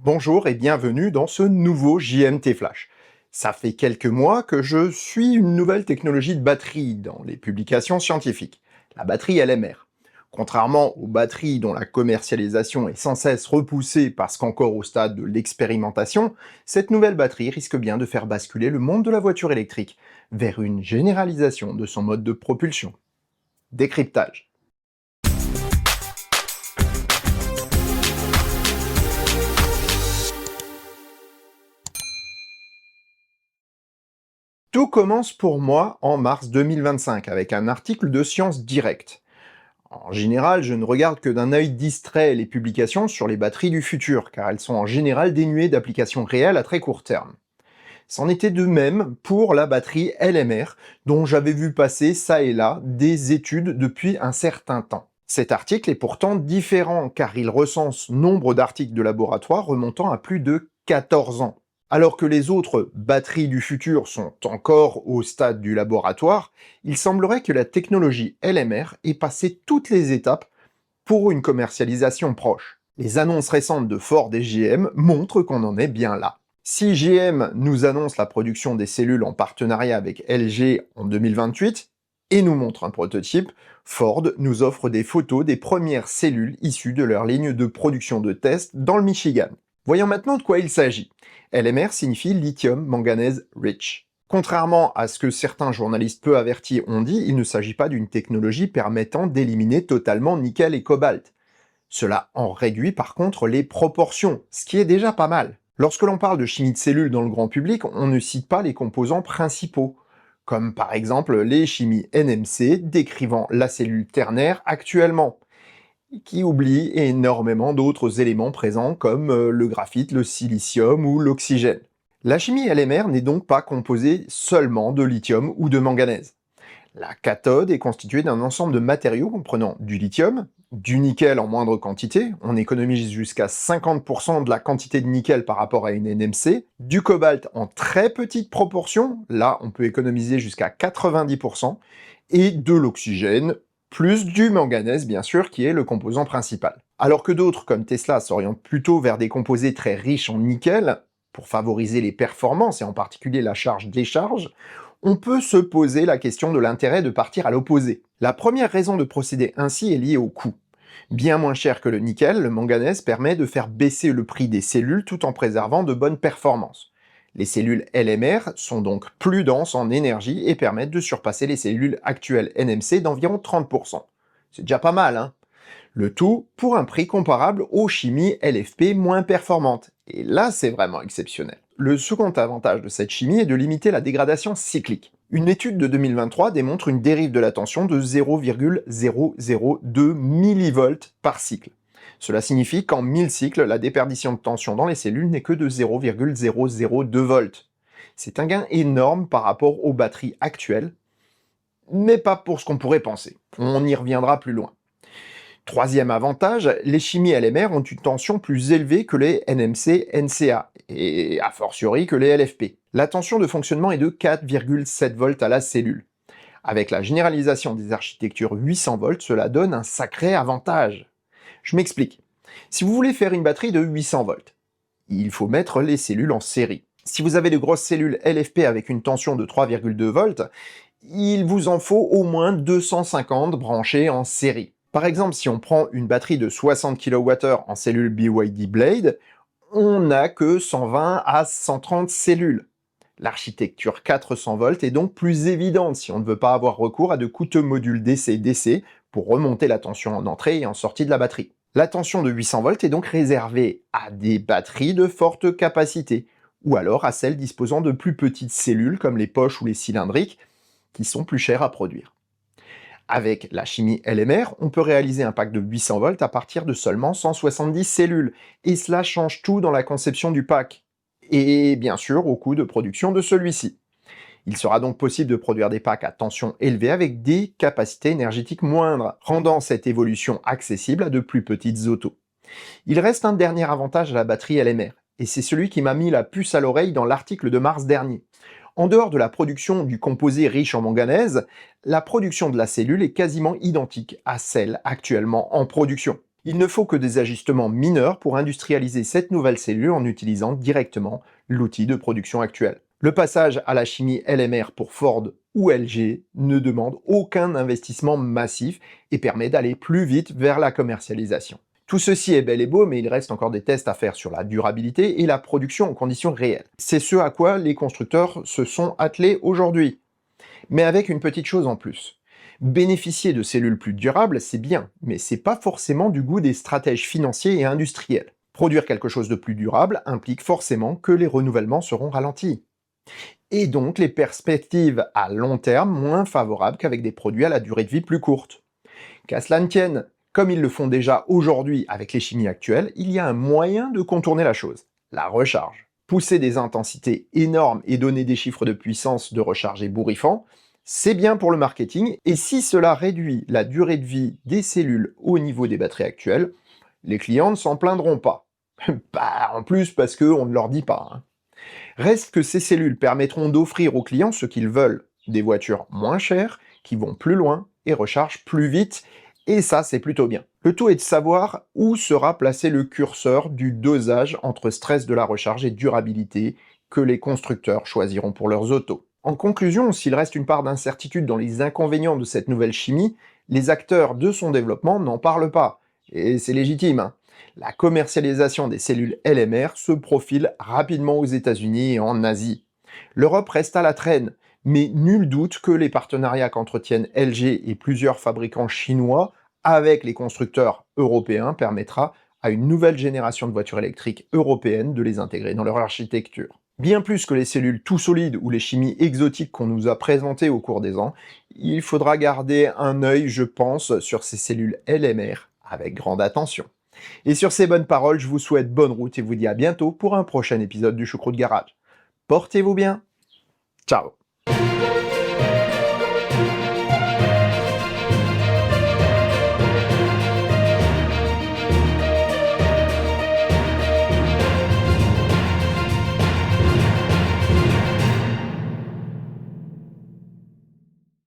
Bonjour et bienvenue dans ce nouveau JMT Flash. Ça fait quelques mois que je suis une nouvelle technologie de batterie dans les publications scientifiques, la batterie LMR. Contrairement aux batteries dont la commercialisation est sans cesse repoussée parce qu'encore au stade de l'expérimentation, cette nouvelle batterie risque bien de faire basculer le monde de la voiture électrique vers une généralisation de son mode de propulsion. Décryptage. Tout commence pour moi en mars 2025 avec un article de Science Direct. En général, je ne regarde que d'un œil distrait les publications sur les batteries du futur, car elles sont en général dénuées d'applications réelles à très court terme. C'en était de même pour la batterie LMR, dont j'avais vu passer ça et là des études depuis un certain temps. Cet article est pourtant différent, car il recense nombre d'articles de laboratoire remontant à plus de 14 ans. Alors que les autres batteries du futur sont encore au stade du laboratoire, il semblerait que la technologie LMR ait passé toutes les étapes pour une commercialisation proche. Les annonces récentes de Ford et GM montrent qu'on en est bien là. Si GM nous annonce la production des cellules en partenariat avec LG en 2028 et nous montre un prototype, Ford nous offre des photos des premières cellules issues de leur ligne de production de test dans le Michigan. Voyons maintenant de quoi il s'agit. LMR signifie lithium manganèse rich. Contrairement à ce que certains journalistes peu avertis ont dit, il ne s'agit pas d'une technologie permettant d'éliminer totalement nickel et cobalt. Cela en réduit par contre les proportions, ce qui est déjà pas mal. Lorsque l'on parle de chimie de cellules dans le grand public, on ne cite pas les composants principaux, comme par exemple les chimies NMC décrivant la cellule ternaire actuellement, qui oublie énormément d'autres éléments présents comme le graphite, le silicium ou l'oxygène. La chimie LMR n'est donc pas composée seulement de lithium ou de manganèse. La cathode est constituée d'un ensemble de matériaux comprenant du lithium, du nickel en moindre quantité, on économise jusqu'à 50% de la quantité de nickel par rapport à une NMC, du cobalt en très petite proportion, là on peut économiser jusqu'à 90%, et de l'oxygène, plus du manganèse bien sûr, qui est le composant principal. Alors que d'autres, comme Tesla, s'orientent plutôt vers des composés très riches en nickel, pour favoriser les performances et en particulier la charge-décharge, on peut se poser la question de l'intérêt de partir à l'opposé. La première raison de procéder ainsi est liée au coût. Bien moins cher que le nickel, le manganèse permet de faire baisser le prix des cellules tout en préservant de bonnes performances. Les cellules LMR sont donc plus denses en énergie et permettent de surpasser les cellules actuelles NMC d'environ 30%. C'est déjà pas mal, hein? Le tout pour un prix comparable aux chimies LFP moins performantes. Et là, c'est vraiment exceptionnel. Le second avantage de cette chimie est de limiter la dégradation cyclique. Une étude de 2023 démontre une dérive de la tension de 0,002 mV par cycle. Cela signifie qu'en 1000 cycles, la déperdition de tension dans les cellules n'est que de 0,002 volts. C'est un gain énorme par rapport aux batteries actuelles, mais pas pour ce qu'on pourrait penser. On y reviendra plus loin. Troisième avantage, les chimies LMR ont une tension plus élevée que les NMC-NCA, et a fortiori que les LFP. La tension de fonctionnement est de 4,7 volts à la cellule. Avec la généralisation des architectures 800 volts, cela donne un sacré avantage. Je m'explique. Si vous voulez faire une batterie de 800 volts, il faut mettre les cellules en série. Si vous avez de grosses cellules LFP avec une tension de 3,2 volts, il vous en faut au moins 250 branchées en série. Par exemple, si on prend une batterie de 60 kWh en cellule BYD Blade, on n'a que 120 à 130 cellules. L'architecture 400 volts est donc plus évidente si on ne veut pas avoir recours à de coûteux modules DC-DC pour remonter la tension en entrée et en sortie de la batterie. La tension de 800 volts est donc réservée à des batteries de forte capacité, ou alors à celles disposant de plus petites cellules comme les poches ou les cylindriques, qui sont plus chères à produire. Avec la chimie LMR, on peut réaliser un pack de 800 volts à partir de seulement 170 cellules, et cela change tout dans la conception du pack, et bien sûr au coût de production de celui-ci. Il sera donc possible de produire des packs à tension élevée avec des capacités énergétiques moindres, rendant cette évolution accessible à de plus petites autos. Il reste un dernier avantage à la batterie LMR, et c'est celui qui m'a mis la puce à l'oreille dans l'article de mars dernier. En dehors de la production du composé riche en manganèse, la production de la cellule est quasiment identique à celle actuellement en production. Il ne faut que des ajustements mineurs pour industrialiser cette nouvelle cellule en utilisant directement l'outil de production actuel. Le passage à la chimie LMR pour Ford ou LG ne demande aucun investissement massif et permet d'aller plus vite vers la commercialisation. Tout ceci est bel et beau, mais il reste encore des tests à faire sur la durabilité et la production en conditions réelles. C'est ce à quoi les constructeurs se sont attelés aujourd'hui. Mais avec une petite chose en plus. Bénéficier de cellules plus durables, c'est bien, mais c'est pas forcément du goût des stratèges financiers et industriels. Produire quelque chose de plus durable implique forcément que les renouvellements seront ralentis. Et donc les perspectives à long terme moins favorables qu'avec des produits à la durée de vie plus courte. Qu'à cela ne tienne, comme ils le font déjà aujourd'hui avec les chimies actuelles, il y a un moyen de contourner la chose, la recharge. Pousser des intensités énormes et donner des chiffres de puissance de recharge ébouriffants, c'est bien pour le marketing, et si cela réduit la durée de vie des cellules au niveau des batteries actuelles, les clients ne s'en plaindront pas. Bah, en plus parce qu'on ne leur dit pas. Reste que ces cellules permettront d'offrir aux clients ce qu'ils veulent, des voitures moins chères, qui vont plus loin et rechargent plus vite, et ça c'est plutôt bien. Le tout est de savoir où sera placé le curseur du dosage entre stress de la recharge et durabilité que les constructeurs choisiront pour leurs autos. En conclusion, s'il reste une part d'incertitude dans les inconvénients de cette nouvelle chimie, les acteurs de son développement n'en parlent pas, et c'est légitime, hein. La commercialisation des cellules LMR se profile rapidement aux États-Unis et en Asie. L'Europe reste à la traîne, mais nul doute que les partenariats qu'entretiennent LG et plusieurs fabricants chinois avec les constructeurs européens permettra à une nouvelle génération de voitures électriques européennes de les intégrer dans leur architecture. Bien plus que les cellules tout solides ou les chimies exotiques qu'on nous a présentées au cours des ans, il faudra garder un œil, je pense, sur ces cellules LMR avec grande attention. Et sur ces bonnes paroles, je vous souhaite bonne route et vous dis à bientôt pour un prochain épisode du Choucroute Garage. Portez-vous bien. Ciao.